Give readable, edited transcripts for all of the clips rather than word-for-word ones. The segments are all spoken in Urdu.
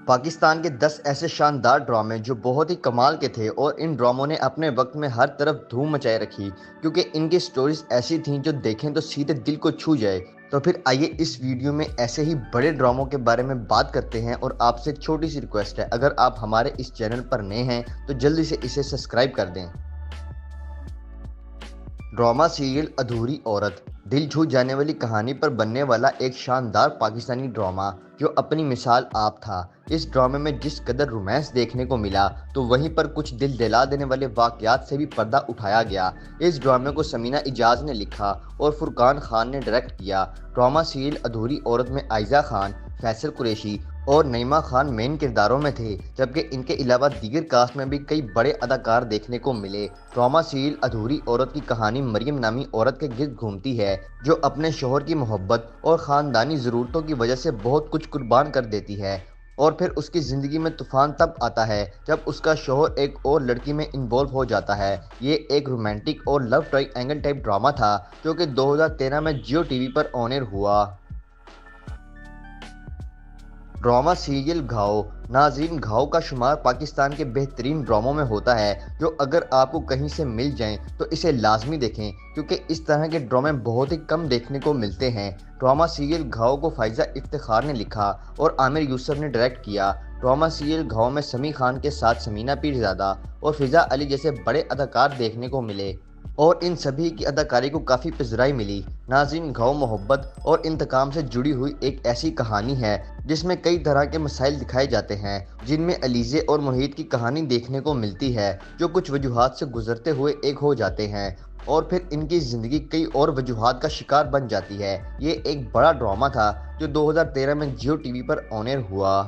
پاکستان کے 10 ایسے شاندار ڈرامے جو بہت ہی کمال کے تھے اور ان ڈراموں نے اپنے وقت میں ہر طرف دھوم مچائے رکھی کیونکہ ان کی سٹوریز ایسی تھیں جو دیکھیں تو سیدھے دل کو چھو جائے۔ تو پھر آئیے اس ویڈیو میں ایسے ہی بڑے ڈراموں کے بارے میں بات کرتے ہیں، اور آپ سے ایک چھوٹی سی ریکویسٹ ہے، اگر آپ ہمارے اس چینل پر نئے ہیں تو جلدی سے اسے سبسکرائب کر دیں۔ ڈرامہ سیریل ادھوری عورت دل چھو جانے والی کہانی پر بننے والا ایک شاندار پاکستانی ڈرامہ جو اپنی مثال آپ تھا۔ اس ڈرامے میں جس قدر رومانس دیکھنے کو ملا تو وہیں پر کچھ دل دہلا دینے والے واقعات سے بھی پردہ اٹھایا گیا۔ اس ڈرامے کو سمینہ اجاز نے لکھا اور فرقان خان نے ڈائریکٹ کیا۔ ڈرامہ سیریل ادھوری عورت میں عائزہ خان، فیصل قریشی اور نعیمہ خان مین کرداروں میں تھے، جبکہ ان کے علاوہ دیگر کاسٹ میں بھی کئی بڑے اداکار دیکھنے کو ملے۔ ڈرامہ سیریل ادھوری عورت کی کہانی مریم نامی عورت کے گرد گھومتی ہے جو اپنے شوہر کی محبت اور خاندانی ضرورتوں کی وجہ سے بہت کچھ قربان کر دیتی ہے، اور پھر اس کی زندگی میں طوفان تب آتا ہے جب اس کا شوہر ایک اور لڑکی میں انوالو ہو جاتا ہے۔ یہ ایک رومانٹک اور لو ٹرائی اینگل ٹائپ ڈرامہ تھا جو کہ 2013 میں جیو ٹی وی پر آن ایئر ہوا۔ ڈرامہ سیریل گھاؤ ناظرین، گھاؤ کا شمار پاکستان کے بہترین ڈراموں میں ہوتا ہے جو اگر آپ کو کہیں سے مل جائیں تو اسے لازمی دیکھیں کیونکہ اس طرح کے ڈرامے بہت ہی کم دیکھنے کو ملتے ہیں۔ ڈرامہ سیریل گھاؤ کو فائزہ افتخار نے لکھا اور عامر یوسف نے ڈائریکٹ کیا۔ ڈرامہ سیریل گھاؤ میں سمیع خان کے ساتھ سمینہ پیرزادہ اور فضا علی جیسے بڑے اداکار دیکھنے کو ملے، اور ان سبھی کی اداکاری کو کافی پذیرائی ملی۔ ناظرین، گھاؤ محبت اور انتقام سے جڑی ہوئی ایک ایسی کہانی ہے جس میں کئی طرح کے مسائل دکھائے جاتے ہیں، جن میں علیزے اور محیط کی کہانی دیکھنے کو ملتی ہے جو کچھ وجوہات سے گزرتے ہوئے ایک ہو جاتے ہیں اور پھر ان کی زندگی کئی اور وجوہات کا شکار بن جاتی ہے۔ یہ ایک بڑا ڈرامہ تھا جو 2013 میں جیو ٹی وی پر آن ایئر ہوا۔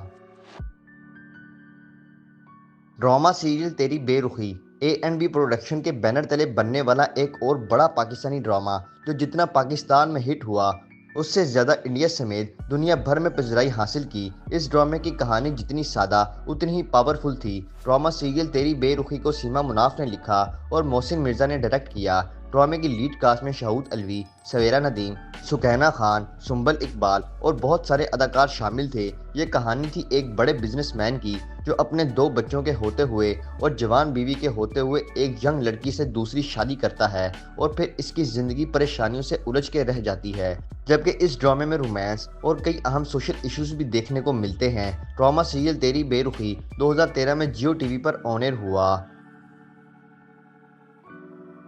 ڈرامہ سیریل تیری بے رخی A&B پروڈکشن کے بینر تلے بننے والا ایک اور بڑا پاکستانی ڈرامہ جو جتنا پاکستان میں ہٹ ہوا اس سے زیادہ انڈیا سمیت دنیا بھر میں پذیرائی حاصل کی۔ اس ڈرامے کی کہانی جتنی سادہ اتنی ہی پاورفل تھی۔ ڈرامہ سیریل تیری بے رخی کو سیما مناف نے لکھا اور محسن مرزا نے ڈائریکٹ کیا۔ ڈرامے کی لیڈ کاسٹ میں شہود علوی، سویرا ندیم، سکینہ خان، سنبل اقبال اور بہت سارے اداکار شامل تھے۔ یہ کہانی تھی ایک بڑے بزنس مین کی جو اپنے 2 بچوں کے ہوتے ہوئے اور جوان بیوی کے ہوتے ہوئے ایک ینگ لڑکی سے دوسری شادی کرتا ہے، اور پھر اس کی زندگی پریشانیوں سے الجھ کے رہ جاتی ہے، جبکہ اس ڈرامے میں رومانس اور کئی اہم سوشل ایشوز بھی دیکھنے کو ملتے ہیں۔ ڈرامہ سیریل تیری بے رخی 2013 میں جیو ٹی وی پر آن ایئر ہوا۔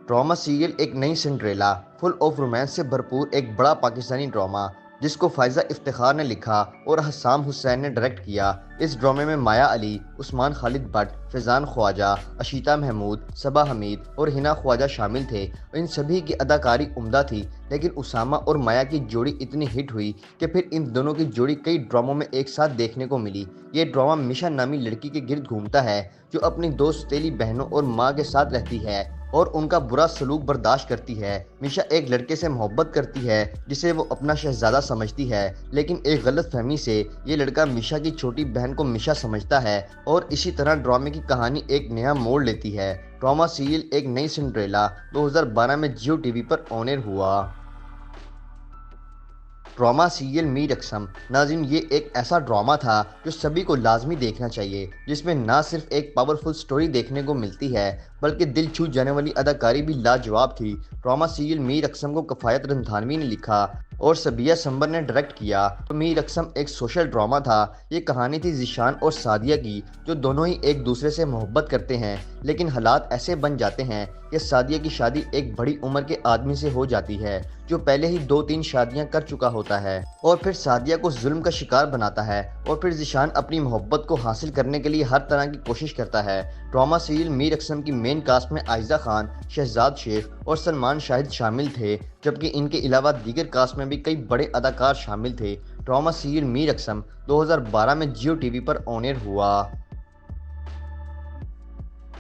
ڈرامہ سیریل ایک نئی سنڈریلا فل آف رومانس سے بھرپور ایک بڑا پاکستانی ڈرامہ جس کو فائزہ افتخار نے لکھا اور حسام حسین نے ڈائریکٹ کیا۔ اس ڈرامے میں مایا علی، عثمان خالد بٹ، فیضان خواجہ، اشیتا محمود، صبا حمید اور ہنا خواجہ شامل تھے۔ ان سبھی کی اداکاری عمدہ تھی، لیکن اسامہ اور مایا کی جوڑی اتنی ہٹ ہوئی کہ پھر ان دونوں کی جوڑی کئی ڈراموں میں ایک ساتھ دیکھنے کو ملی۔ یہ ڈرامہ میشا نامی لڑکی کے گرد گھومتا ہے جو اپنی 2 سوتیلی بہنوں اور ماں کے ساتھ رہتی ہے اور ان کا برا سلوک برداشت کرتی ہے۔ میشا ایک لڑکے سے محبت کرتی ہے جسے وہ اپنا شہزادہ سمجھتی ہے، لیکن ایک غلط فہمی سے یہ لڑکا میشا کی چھوٹی بہن کو میشا سمجھتا ہے، اور اسی طرح ڈرامے کی کہانی ایک نیا موڑ لیتی ہے۔ ڈرامہ سیریل ایک نئی سنڈریلا 2012 میں جیو ٹی وی پر آن ایئر ہوا۔ ڈرامہ سیریل میر اقسم ناظرین، یہ ایک ایسا ڈرامہ تھا جو سبھی کو لازمی دیکھنا چاہیے، جس میں نہ صرف ایک پاورفل سٹوری دیکھنے کو ملتی ہے بلکہ دل چھو جانے والی اداکاری بھی لاجواب تھی۔ ڈرامہ سیریل میر اقسم کو کفایت رندھاوی نے لکھا اور سبیہ سمبر نے ڈائریکٹ کیا۔ تو میر اقسم ایک سوشل ڈرامہ تھا۔ یہ کہانی تھی ذیشان اور سعدیہ کی، جو دونوں ہی ایک دوسرے سے محبت کرتے ہیں، لیکن حالات ایسے بن جاتے ہیں کہ سعدیہ کی شادی ایک بڑی عمر کے آدمی سے ہو جاتی ہے جو پہلے ہی 2-3 شادیاں کر چکا ہوتا ہے، اور پھر سعدیہ کو ظلم کا شکار بناتا ہے، اور پھر ذیشان اپنی محبت کو حاصل کرنے کے لیے ہر طرح کی کوشش کرتا ہے۔ ڈرامہ سیریل میر اقسم کی مین کاسٹ میں عائزہ خان، شہزاد شیخ اور سلمان شاہد شامل تھے، جبکہ ان کے علاوہ دیگر کاسٹ میں بھی کئی بڑے اداکار شامل تھے۔ ڈرامہ سیریل میر اقسم 2012 میں جیو ٹی وی پر آن ایئر ہوا۔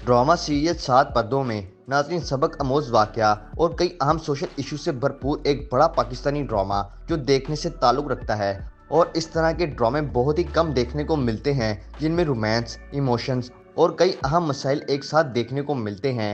ڈرامہ سیریل 7 پردوں میں ناظرین، سبق آموز واقعہ اور کئی اہم سوشل ایشو سے بھرپور ایک بڑا پاکستانی ڈرامہ جو دیکھنے سے تعلق رکھتا ہے، اور اس طرح کے ڈرامے بہت ہی کم دیکھنے کو ملتے ہیں جن میں رومانس، ایموشنز اور کئی اہم مسائل ایک ساتھ دیکھنے کو ملتے ہیں۔